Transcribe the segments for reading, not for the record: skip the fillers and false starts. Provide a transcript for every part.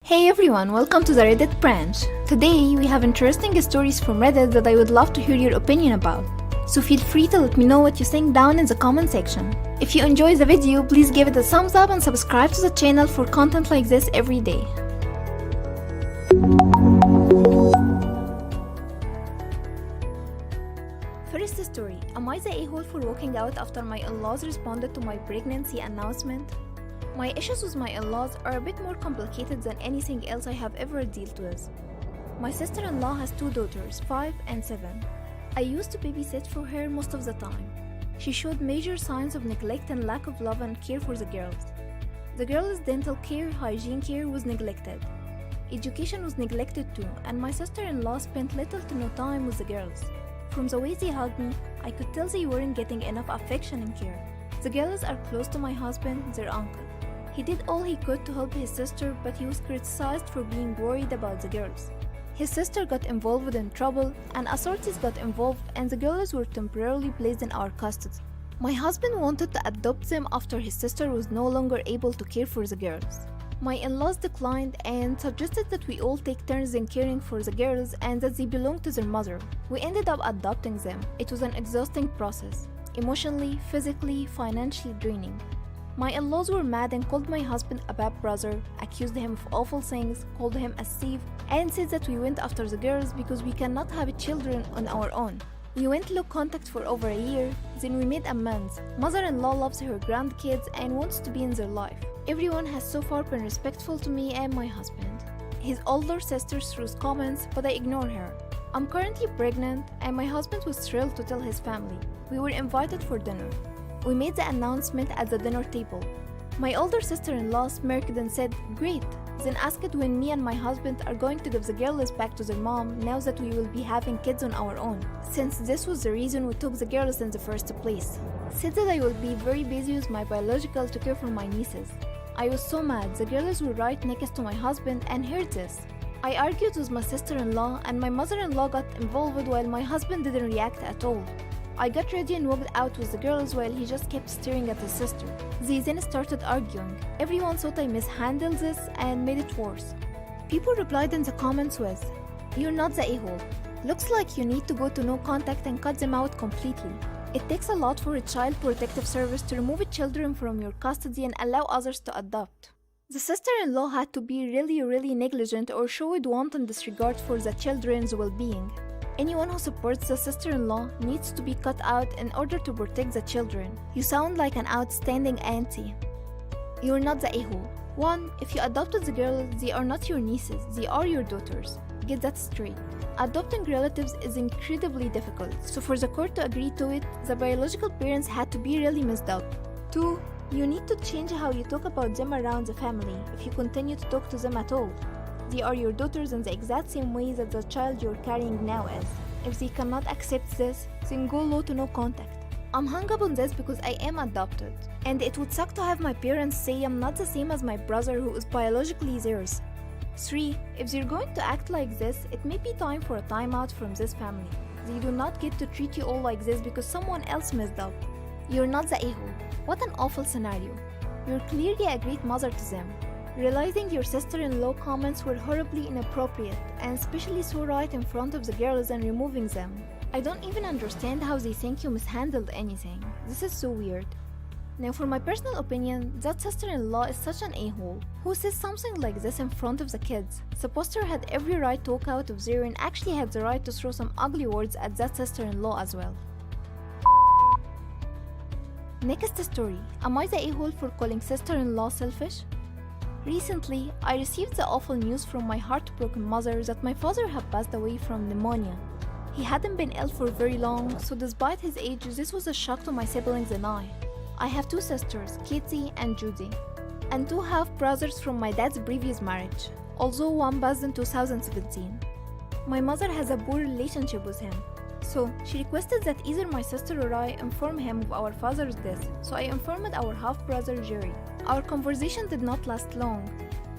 Hey everyone, welcome to the Reddit branch. Today we have interesting stories from Reddit that I would love to hear your opinion about. So feel free to let me know what you think down in the comment section. If you enjoy the video, please give it a thumbs up and subscribe to the channel for content like this every day. First story, am I the a-hole for walking out after my in-laws responded to my pregnancy announcement? My issues with my in-laws are a bit more complicated than anything else I have ever dealt with. My sister-in-law has two daughters, 5 and 7. I used to babysit for her most of the time. She showed major signs of neglect and lack of love and care for the girls. The girls' dental care, hygiene care was neglected. Education was neglected too, and my sister-in-law spent little to no time with the girls. From the way they hugged me, I could tell they weren't getting enough affection and care. The girls are close to my husband, their uncle. He did all he could to help his sister, but he was criticized for being worried about the girls. His sister got involved in trouble, and authorities got involved, and the girls were temporarily placed in our custody. My husband wanted to adopt them after his sister was no longer able to care for the girls. My in-laws declined and suggested that we all take turns in caring for the girls and that they belong to their mother. We ended up adopting them. It was an exhausting process, emotionally, physically, financially draining. My in-laws were mad and called my husband a bad brother, accused him of awful things, called him a thief, and said that we went after the girls because we cannot have children on our own. We went low contact for over a year, then we made amends. Mother-in-law loves her grandkids and wants to be in their life. Everyone has so far been respectful to me and my husband. His older sister threw comments, but I ignored her. I'm currently pregnant and my husband was thrilled to tell his family. We were invited for dinner. We made the announcement at the dinner table. My older sister-in-law smirked and said, "Great," then asked when me and my husband are going to give the girls back to their mom now that we will be having kids on our own, since this was the reason we took the girls in the first place. Said that I will be very busy with my biological to care for my nieces. I was so mad. The girls were right next to my husband and heard this. I argued with my sister-in-law and my mother-in-law got involved while my husband didn't react at all. I got ready and walked out with the girls while he just kept staring at his sister. They then started arguing. Everyone thought I mishandled this and made it worse. People replied in the comments with, "You're not the a-hole. Looks like you need to go to no contact and cut them out completely. It takes a lot for a child protective service to remove children from your custody and allow others to adopt." The sister-in-law had to be really negligent or showed wanton disregard for the children's well-being. Anyone who supports the sister-in-law needs to be cut out in order to protect the children. You sound like an outstanding auntie. You're not the a-hole. 1. If you adopted the girls, they are not your nieces, they are your daughters. Get that straight. Adopting relatives is incredibly difficult, so for the court to agree to it, the biological parents had to be really messed up. 2. You need to change how you talk about them around the family if you continue to talk to them at all. They are your daughters in the exact same way that the child you're carrying now is. If they cannot accept this, then go low to no contact. I'm hung up on this because I am adopted, and it would suck to have my parents say I'm not the same as my brother who is biologically theirs. 3. If they're going to act like this, it may be time for a timeout from this family. They do not get to treat you all like this because someone else messed up. You're not the a-hole. What an awful scenario. You're clearly a great mother to them. Realizing your sister-in-law comments were horribly inappropriate and especially so right in front of the girls and removing them. I don't even understand how they think you mishandled anything. This is so weird. Now for my personal opinion, that sister-in-law is such an a-hole. Who says something like this in front of the kids? The poster had every right to walk out of there and actually had the right to throw some ugly words at that sister-in-law as well. Next story, am I the a-hole for calling sister-in-law selfish? Recently, I received the awful news from my heartbroken mother that my father had passed away from pneumonia. He hadn't been ill for very long, so despite his age, this was a shock to my siblings and I. I have two sisters, Katie and Judy, and two half-brothers from my dad's previous marriage, although one passed in 2017. My mother has a poor relationship with him, so she requested that either my sister or I inform him of our father's death, so I informed our half-brother Jerry. Our conversation did not last long,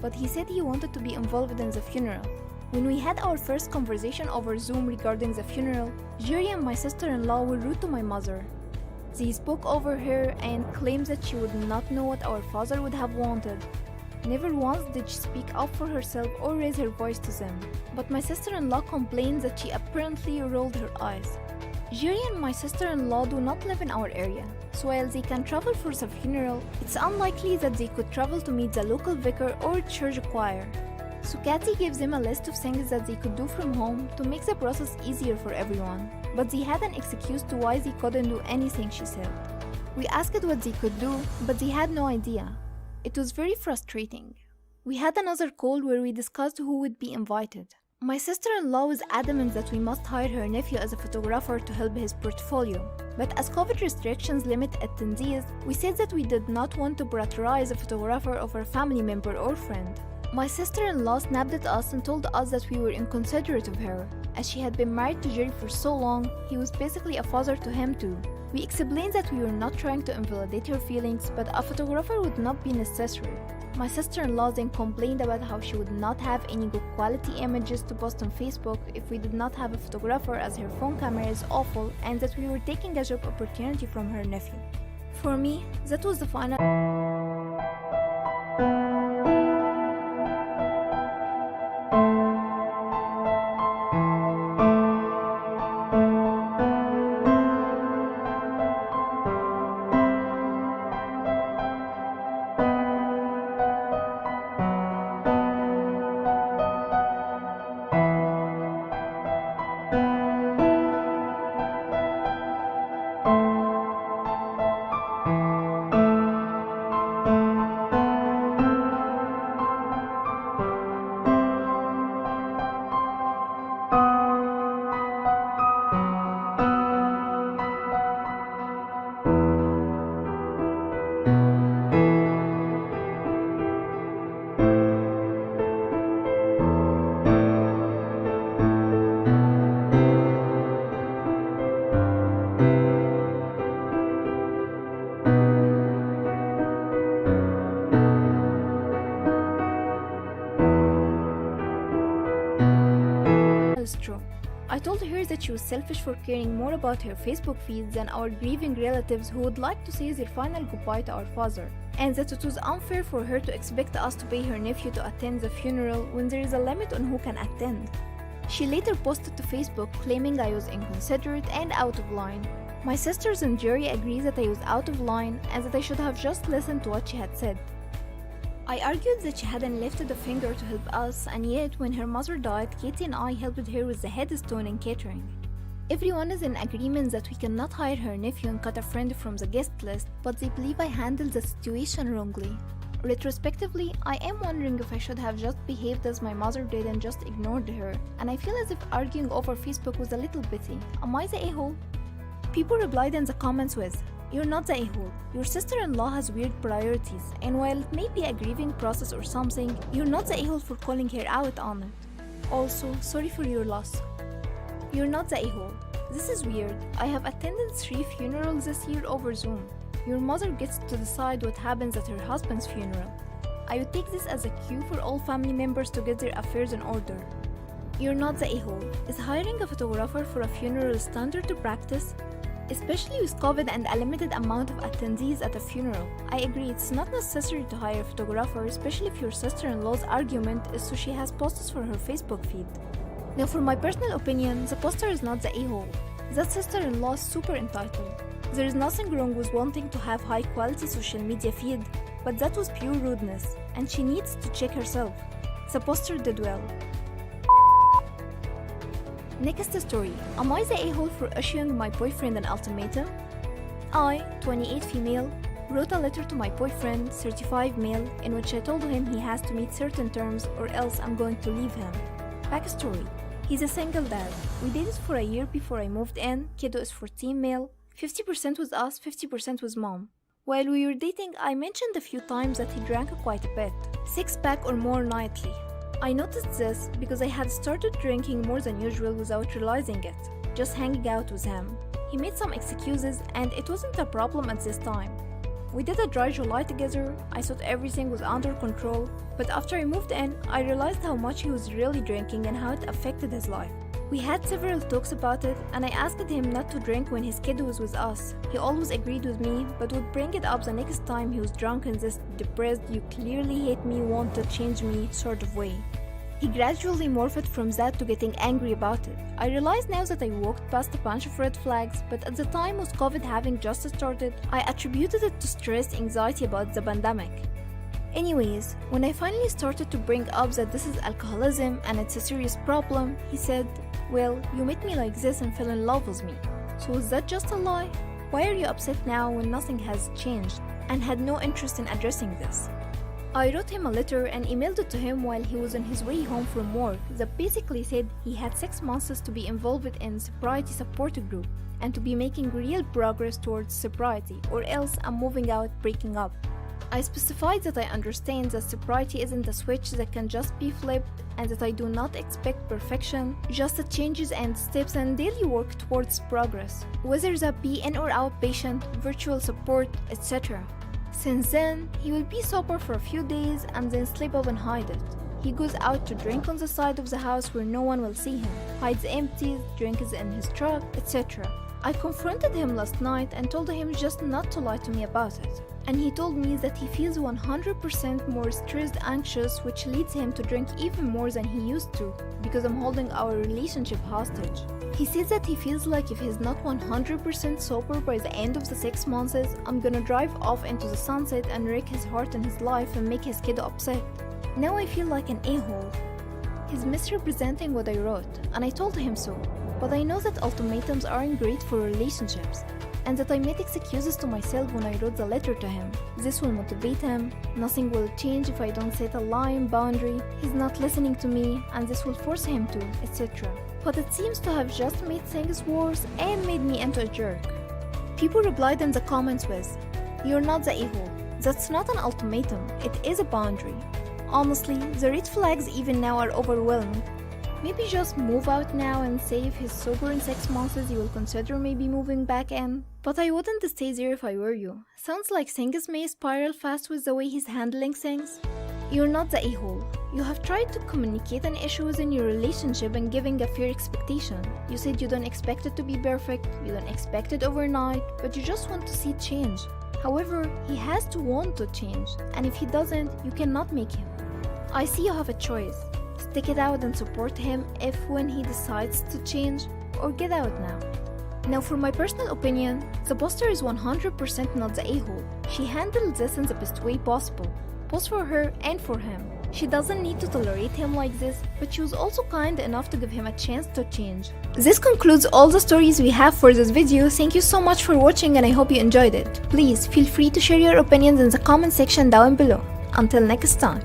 but he said he wanted to be involved in the funeral. When we had our first conversation over Zoom regarding the funeral, Jerry and my sister-in-law were rude to my mother. They spoke over her and claimed that she would not know what our father would have wanted. Never once did she speak up for herself or raise her voice to them. But my sister-in-law complained that she apparently rolled her eyes. Jerry and my sister-in-law do not live in our area, so while they can travel for the funeral, it's unlikely that they could travel to meet the local vicar or church choir. So Kathy gives them a list of things that they could do from home to make the process easier for everyone, but they had an excuse to why they couldn't do anything, she said. We asked what they could do, but they had no idea. It was very frustrating. We had another call where we discussed who would be invited. My sister-in-law was adamant that we must hire her nephew as a photographer to help his portfolio. But as COVID restrictions limit attendees, we said that we did not want to prioritize a photographer over a family member or friend. My sister-in-law snapped at us and told us that we were inconsiderate of her. As she had been married to Jerry for so long, he was basically a father to him too. We explained that we were not trying to invalidate her feelings, but a photographer would not be necessary. My sister-in-law then complained about how she would not have any good quality images to post on Facebook if we did not have a photographer, as her phone camera is awful, and that we were taking a job opportunity from her nephew. For me, that was the final. Is true. I told her that she was selfish for caring more about her Facebook feed than our grieving relatives who would like to say their final goodbye to our father, and that it was unfair for her to expect us to pay her nephew to attend the funeral when there is a limit on who can attend. She later posted to Facebook claiming I was inconsiderate and out of line. My sisters and Jerry agree that I was out of line and that I should have just listened to what she had said. I argued that she hadn't lifted a finger to help us, and yet when her mother died, Katie and I helped her with the headstone and catering. Everyone is in agreement that we cannot hire her nephew and cut a friend from the guest list, but they believe I handled the situation wrongly. Retrospectively, I am wondering if I should have just behaved as my mother did and just ignored her, and I feel as if arguing over Facebook was a little bitty. Am I the a-hole? People replied in the comments with, "You're not the a-hole. Your sister-in-law has weird priorities, and while it may be a grieving process or something, you're not the a-hole for calling her out on it. Also, sorry for your loss. You're not the a-hole. This is weird. I have attended 3 funerals this year over Zoom. Your mother gets to decide what happens at her husband's funeral. I would take this as a cue for all family members to get their affairs in order. You're not the a-hole. Is hiring a photographer for a funeral standard to practice? Especially with COVID and a limited amount of attendees at a funeral. I agree it's not necessary to hire a photographer, especially if your sister-in-law's argument is so she has posters for her Facebook feed. Now for my personal opinion, the poster is not the a-hole. That sister-in-law is super entitled. There is nothing wrong with wanting to have high-quality social media feed, but that was pure rudeness, and she needs to check herself. The poster did well. Next story. Am I the a-hole for issuing my boyfriend an ultimatum? I, 28 female, wrote a letter to my boyfriend, 35 male, in which I told him he has to meet certain terms or else I'm going to leave him. Backstory. He's a single dad. We dated for a year before I moved in. Kiddo is 14 male. 50% was us, 50% was mom. While we were dating, I mentioned a few times that he drank quite a bit, 6-pack or more nightly. I noticed this because I had started drinking more than usual without realizing it, just hanging out with him. He made some excuses and it wasn't a problem at this time. We did a dry July together. I thought everything was under control, but after I moved in, I realized how much he was really drinking and how it affected his life. We had several talks about it, and I asked him not to drink when his kid was with us. He always agreed with me, but would bring it up the next time he was drunk in this depressed, you clearly hate me, want to change me sort of way. He gradually morphed from that to getting angry about it. I realize now that I walked past a bunch of red flags, but at the time with COVID having just started, I attributed it to stress, anxiety about the pandemic. Anyways, when I finally started to bring up that this is alcoholism and it's a serious problem, he said, "Well, you met me like this and fell in love with me. So is that just a lie? Why are you upset now when nothing has changed?" and had no interest in addressing this. I wrote him a letter and emailed it to him while he was on his way home from work that basically said he had 6 months to be involved in sobriety support group and to be making real progress towards sobriety, or else I'm moving out, breaking up. I specified that I understand that sobriety isn't a switch that can just be flipped and that I do not expect perfection, just changes and steps and daily work towards progress, whether that be in or outpatient, virtual support, etc. Since then, he will be sober for a few days and then sleep up and hide it. He goes out to drink on the side of the house where no one will see him, hides empties, drinks in his truck, etc. I confronted him last night and told him just not to lie to me about it. And he told me that he feels 100% more stressed, anxious, which leads him to drink even more than he used to, because I'm holding our relationship hostage. He says that he feels like if he's not 100% sober by the end of the 6 months, I'm gonna drive off into the sunset and wreck his heart and his life and make his kid upset. Now I feel like an a-hole. He's misrepresenting what I wrote, and I told him so, but I know that ultimatums aren't great for relationships, and that I made excuses to myself when I wrote the letter to him. This will motivate him, nothing will change if I don't set a line, boundary, he's not listening to me, and this will force him to, etc. But it seems to have just made things worse and made me into a jerk. People replied in the comments with, "You're not the a-hole. That's not an ultimatum, it is a boundary. Honestly, the red flags even now are overwhelming. Maybe just move out now and say if he's sober in 6 months you will consider maybe moving back in. But I wouldn't stay there if I were you. Sounds like things may spiral fast with the way he's handling things. You're not the a-hole. You have tried to communicate an issue within your relationship and giving a fair expectation. You said you don't expect it to be perfect, you don't expect it overnight, but you just want to see change. However, he has to want to change, and if he doesn't, you cannot make him. I see you have a choice. Stick it out and support him if when he decides to change, or get out now. Now for my personal opinion, the poster is 100% not the a-hole. She handled this in the best way possible, both for her and for him. She doesn't need to tolerate him like this, but she was also kind enough to give him a chance to change. This concludes all the stories we have for this video. Thank you so much for watching and I hope you enjoyed it. Please feel free to share your opinions in the comment section down below. Until next time.